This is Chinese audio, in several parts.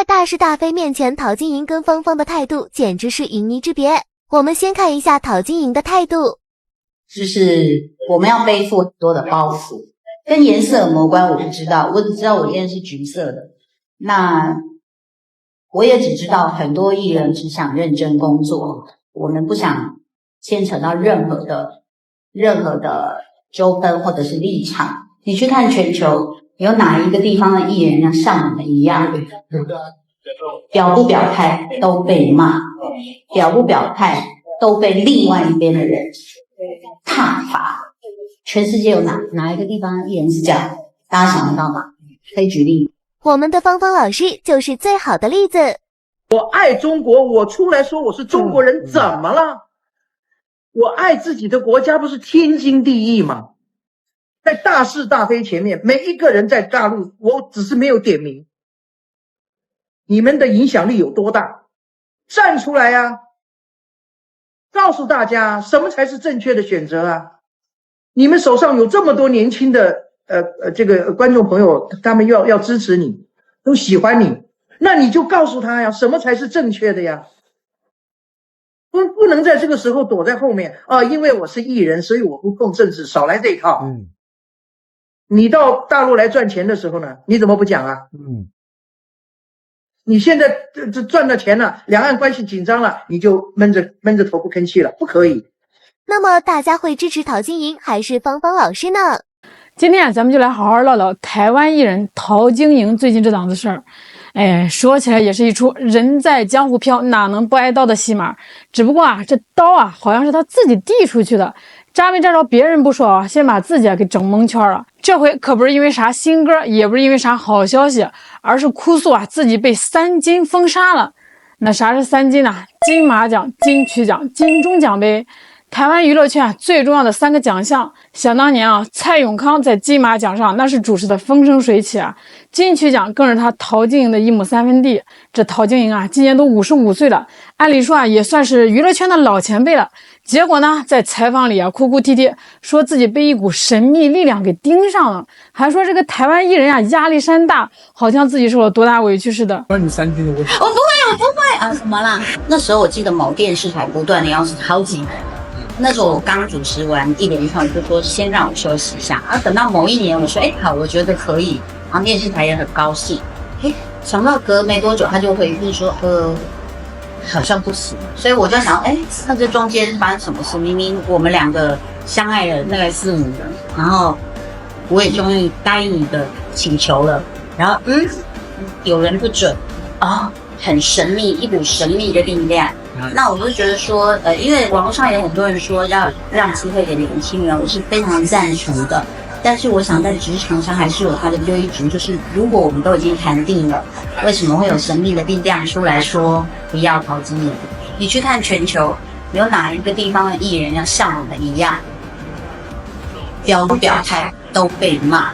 在大是大非面前，陶晶莹跟芳芳的态度简直是云泥之别。我们先看一下陶晶莹的态度，就是我们要背负很多的包袱，跟颜色有没有关我不知道，我只知道我练是橘色的。那我也只知道很多艺人只想认真工作，我们不想牵扯到任何的纠纷或者是立场。你去看全球，有哪一个地方的艺人像我们一样，表不表态都被骂，表不表态都被另外一边的人挞伐。全世界有哪一个地方艺人是这样？大家想得到吗？可以举例。我们的芳芳老师就是最好的例子。我爱中国，我出来说我是中国人，怎么了？我爱自己的国家不是天经地义吗？在大是大非前面，每一个人在大陆，我只是没有点名。你们的影响力有多大？站出来啊！告诉大家什么才是正确的选择啊！你们手上有这么多年轻的这个观众朋友，他们要支持你，都喜欢你，那你就告诉他呀，什么才是正确的呀？不能在这个时候躲在后面啊，因为我是艺人，所以我不碰政治，少来这一套。你到大陆来赚钱的时候呢，你怎么不讲啊？你现在这赚了钱了，两岸关系紧张了，你就闷着头不吭气了，不可以。那么大家会支持陶晶莹还是芳芳老师呢？今天咱们就来好好唠唠台湾艺人陶晶莹最近这档子事儿。说起来也是一出人在江湖飘，哪能不挨刀的戏码。只不过这刀好像是他自己递出去的，扎没扎着别人不说先把自己给整蒙圈了。这回可不是因为啥新歌，也不是因为啥好消息，而是哭诉自己被3金封杀了。那啥是3金呢？金马奖、金曲奖、金钟奖呗。台湾娱乐圈最重要的3个奖项，想当年蔡永康在金马奖上那是主持的风生水起啊，金曲奖更是他陶晶莹的1亩3分地。这陶晶莹今年都55岁了，按理说也算是娱乐圈的老前辈了。结果呢，在采访里哭哭啼啼，说自己被一股神秘力量给盯上了，还说这个台湾艺人压力山大，好像自己受了多大委屈似的。关于3金的问题，我不会什么啦？那时候我记得某电视台不断的要好几年。那时候我刚主持完1连串，就说先让我休息一下。等到某一年我说好，我觉得可以，然后电视台也很高兴。想到隔没多久他就回复说好像不行。所以我就想那这中间发生什么事？明明我们2个相爱了大概4、5年，然后我也终于答应你的请求了，然后有人不准很神秘，一股神秘的力量。那我就觉得说因为网络上有很多人说要让机会给年轻人，我是非常赞成的。但是我想在职场上还是有它的规矩，就是如果我们都已经谈定了，为什么会有神秘的力量出来说不要陶晶莹？你去看全球，有哪一个地方的艺人像我们一样，表不表态都被骂，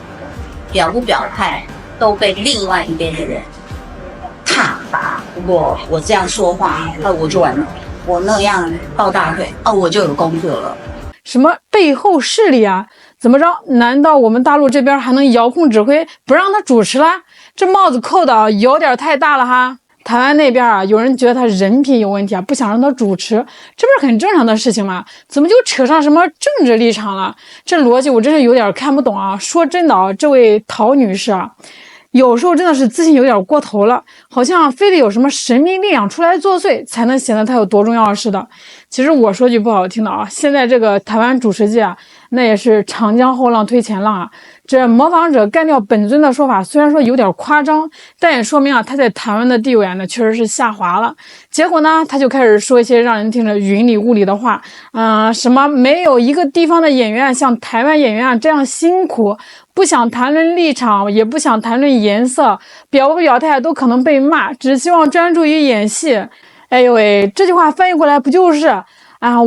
表不表态都被另外一边的人挞伐。如果我这样说话，我就完了；我那样抱大腿，我就有工作了。什么背后势力怎么着？难道我们大陆这边还能遥控指挥，不让他主持了？这帽子扣的有点太大了哈！台湾那边有人觉得他人品有问题不想让他主持，这不是很正常的事情吗？怎么就扯上什么政治立场了？这逻辑我真是有点看不懂说真的这位陶女士有时候真的是自信有点过头了，好像非得有什么神秘力量出来作祟，才能显得他有多重要似的。其实我说句不好听的现在这个台湾主持界那也是长江后浪推前浪这模仿者干掉本尊的说法虽然说有点夸张，但也说明他在台湾的地位那确实是下滑了。结果呢，他就开始说一些让人听着云里雾里的话什么没有一个地方的演员像台湾演员这样辛苦，不想谈论立场，也不想谈论颜色，表不表态都可能被骂，只希望专注于演戏。哎呦喂，这句话翻译过来不就是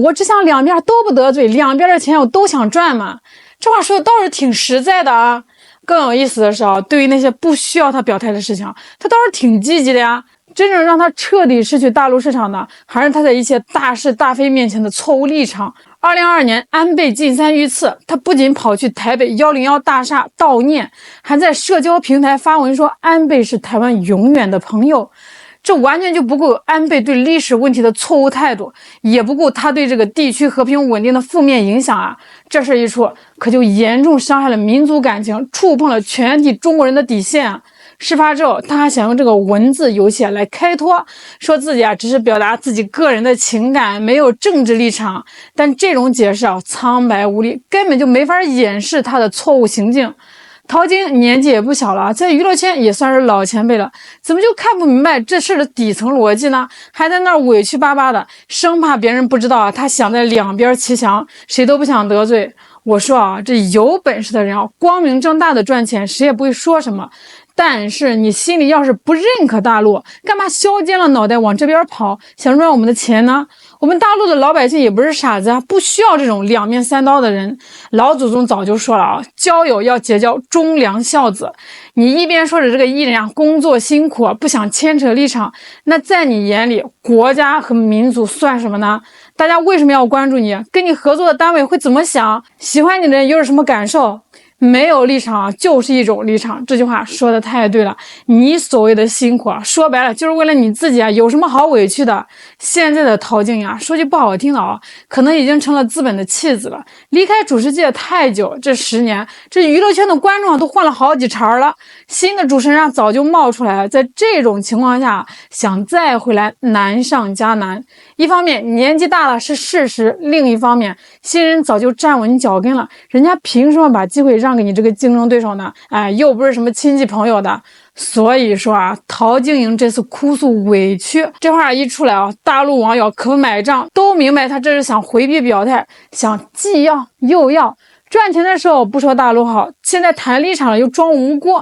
我只想两边都不得罪，两边的钱我都想赚嘛。这话说的倒是挺实在的更有意思的是对于那些不需要他表态的事情，他倒是挺积极的呀。真正让他彻底失去大陆市场的，还是他在一些大是大非面前的错误立场。2022年，安倍晋三遇刺，他不仅跑去台北101大厦悼念，还在社交平台发文说安倍是台湾永远的朋友。这完全就不顾安倍对历史问题的错误态度，也不顾他对这个地区和平稳定的负面影响啊！这事一出，可就严重伤害了民族感情，触碰了全体中国人的底线啊！事发之后，他还想用这个文字游戏来开脱，说自己只是表达自己个人的情感，没有政治立场。但这种解释苍白无力，根本就没法掩饰他的错误行径。陶晶年纪也不小了，在娱乐圈也算是老前辈了，怎么就看不明白这事的底层逻辑呢？还在那儿委屈巴巴的，生怕别人不知道他想在两边齐降，谁都不想得罪。我说这有本事的人光明正大的赚钱，谁也不会说什么。但是你心里要是不认可大陆，干嘛削尖了脑袋往这边跑，想赚我们的钱呢？我们大陆的老百姓也不是傻子不需要这种两面三刀的人。老祖宗早就说了交友要结交忠良孝子。你一边说着这个艺人工作辛苦不想牵扯立场，那在你眼里国家和民族算什么呢？大家为什么要关注你？跟你合作的单位会怎么想？喜欢你的人又是什么感受？没有立场就是一种立场，这句话说的太对了。你所谓的辛苦说白了就是为了你自己有什么好委屈的？现在的陶晶莹说句不好听的可能已经成了资本的弃子了。离开主持界太久，这10年，这娱乐圈的观众都换了好几茬了，新的主持人早就冒出来了。在这种情况下，想再回来难上加难。一方面年纪大了是事实，另一方面新人早就站稳脚跟了，人家凭什么把机会让给你这个竞争对手呢？又不是什么亲戚朋友的。所以说陶晶莹这次哭诉委屈这话一出来大陆网友可不买账，都明白他这是想回避表态，想既要又要。赚钱的时候不说大陆好，现在谈立场了又装无辜。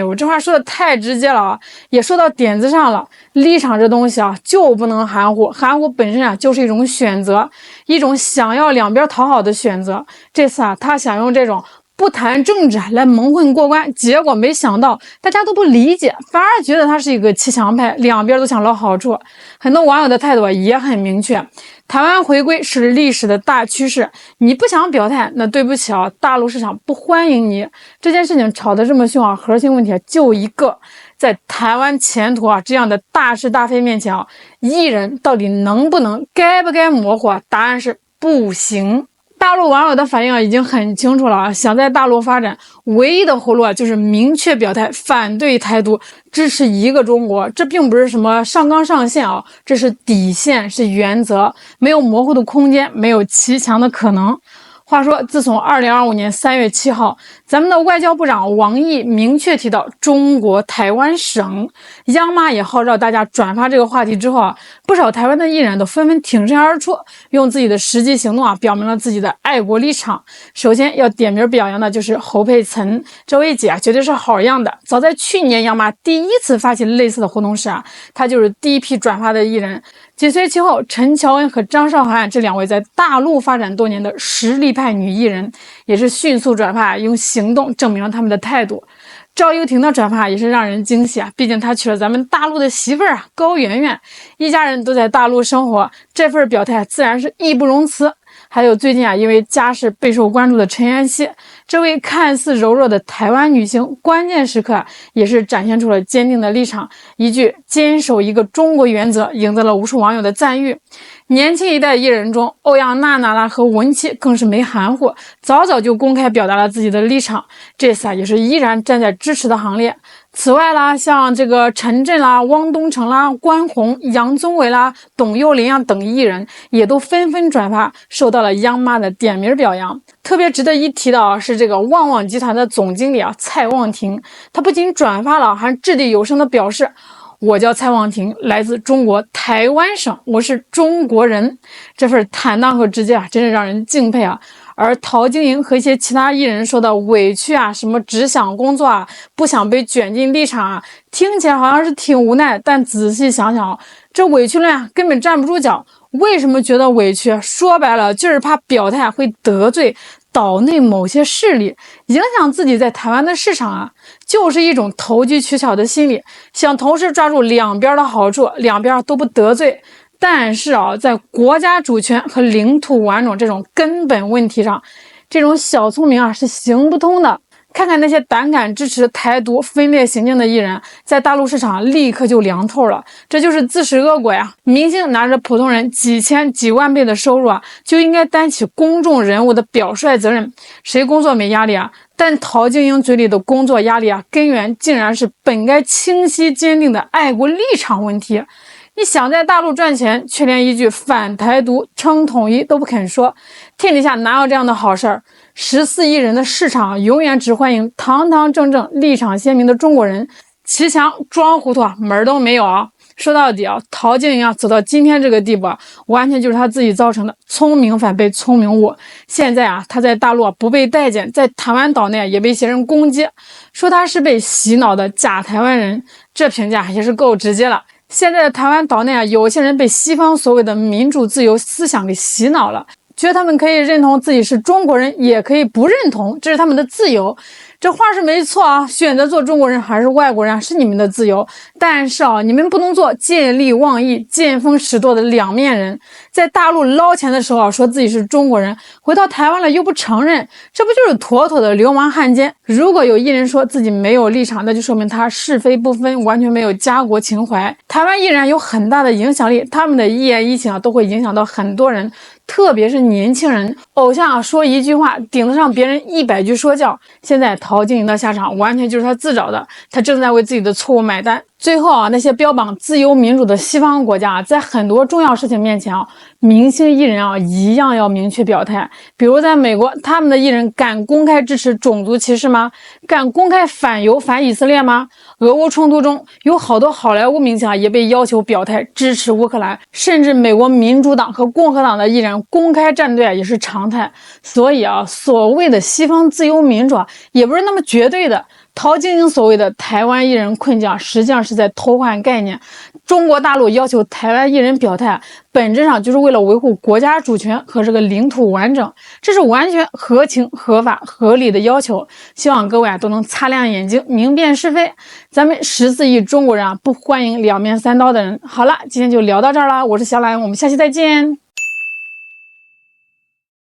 我这话说的太直接了也说到点子上了。立场这东西就不能含糊，含糊本身就是一种选择，一种想要两边讨好的选择。这次他想用这种不谈政治来蒙混过关，结果没想到大家都不理解，反而觉得他是一个骑墙派，两边都想捞好处。很多网友的态度也很明确，台湾回归是历史的大趋势，你不想表态，那对不起大陆市场不欢迎你。这件事情吵得这么凶核心问题就一个，在台湾前途这样的大是大非面前艺人到底能不能该不该模糊答案是不行。大陆网友的反应已经很清楚了想在大陆发展唯一的活路就是明确表态反对台独，支持一个中国。这并不是什么上纲上线这是底线，是原则，没有模糊的空间，没有骑墙的可能。话说自从2025年3月7号咱们的外交部长王毅明确提到中国台湾省，央妈也号召大家转发这个话题之后不少台湾的艺人都纷纷挺身而出，用自己的实际行动表明了自己的爱国立场。首先要点名表扬的就是侯佩岑，这位姐绝对是好样的。早在去年央妈第一次发起类似的活动时她就是第一批转发的艺人。紧随其后，陈乔恩和张韶涵这2位在大陆发展多年的实力派女艺人也是迅速转发，用行动证明了他们的态度。赵又廷的转发也是让人惊喜毕竟她娶了咱们大陆的媳妇儿高圆圆，一家人都在大陆生活，这份表态自然是义不容辞。还有最近因为家事备受关注的陈妍希，这位看似柔弱的台湾女星，关键时刻也是展现出了坚定的立场，一句坚守一个中国原则赢得了无数网友的赞誉。年轻一代艺人中，欧阳娜娜和文琪更是没含糊，早早就公开表达了自己的立场，这次也是依然站在支持的行列。此外像这个陈震汪东城关宏、杨宗纬董又霖等艺人也都纷纷转发，受到了央妈的点名表扬。特别值得一提的是这个旺旺集团的总经理蔡旺廷，他不仅转发了，还掷地有声的表示，我叫蔡旺廷，来自中国台湾省，我是中国人。这份坦荡和直接真是让人敬佩而陶晶莹和一些其他艺人说的委屈什么只想工作不想被卷进立场听起来好像是挺无奈，但仔细想想这委屈论根本站不住脚。为什么觉得委屈？说白了就是怕表态会得罪岛内某些势力，影响自己在台湾的市场就是一种投机取巧的心理，想同时抓住两边的好处，两边都不得罪。但是啊，在国家主权和领土完整这种根本问题上，这种小聪明啊是行不通的。看看那些胆敢支持台独分裂行径的艺人，在大陆市场立刻就凉透了，这就是自食恶果呀！明星拿着普通人几千几万倍的收入啊，就应该担起公众人物的表率责任。谁工作没压力啊？但陶晶莹嘴里的工作压力啊，根源竟然是本该清晰坚定的爱国立场问题。你想在大陆赚钱，却连一句反台独、称统一都不肯说，天底下哪有这样的好事儿？14亿人的市场永远只欢迎堂堂正正、立场鲜明的中国人，骑墙装糊涂啊，门儿都没有啊！说到底啊，陶晶莹啊走到今天这个地步啊，完全就是他自己造成的，聪明反被聪明误。现在啊，他在大陆不被待见，在台湾岛内也被些人攻击，说他是被洗脑的假台湾人，这评价也是够直接了。现在的台湾岛内啊，有些人被西方所谓的民主自由思想给洗脑了，觉得他们可以认同自己是中国人，也可以不认同，这是他们的自由。这话是没错啊，选择做中国人还是外国人啊，是你们的自由。但是啊，你们不能做见利忘义、见风使舵的两面人。在大陆捞钱的时候啊，说自己是中国人，回到台湾了又不承认，这不就是妥妥的流氓汉奸？如果有艺人说自己没有立场，那就说明他是非不分，完全没有家国情怀。台湾艺人有很大的影响力，他们的一言一行啊，都会影响到很多人，特别是年轻人。偶像啊，说一句话顶得上别人100句说教。现在陶晶莹的下场完全就是他自找的，他正在为自己的错误买单。最后啊，那些标榜自由民主的西方国家，在很多重要事情面前啊，明星艺人啊一样要明确表态。比如在美国，他们的艺人敢公开支持种族歧视吗？敢公开反犹反以色列吗？俄乌冲突中，有好多好莱坞明星啊也被要求表态支持乌克兰，甚至美国民主党和共和党的艺人公开站队也是常态。所以啊，所谓的西方自由民主啊，也不是那么绝对的。陶晶莹所谓的台湾艺人困境，实际上是在偷换概念。中国大陆要求台湾艺人表态，本质上就是为了维护国家主权和这个领土完整，这是完全合情、合法、合理的要求。希望各位啊都能擦亮眼睛，明辨是非。咱们14亿中国人啊，不欢迎两面三刀的人。好了，今天就聊到这儿了，我是小懒，我们下期再见。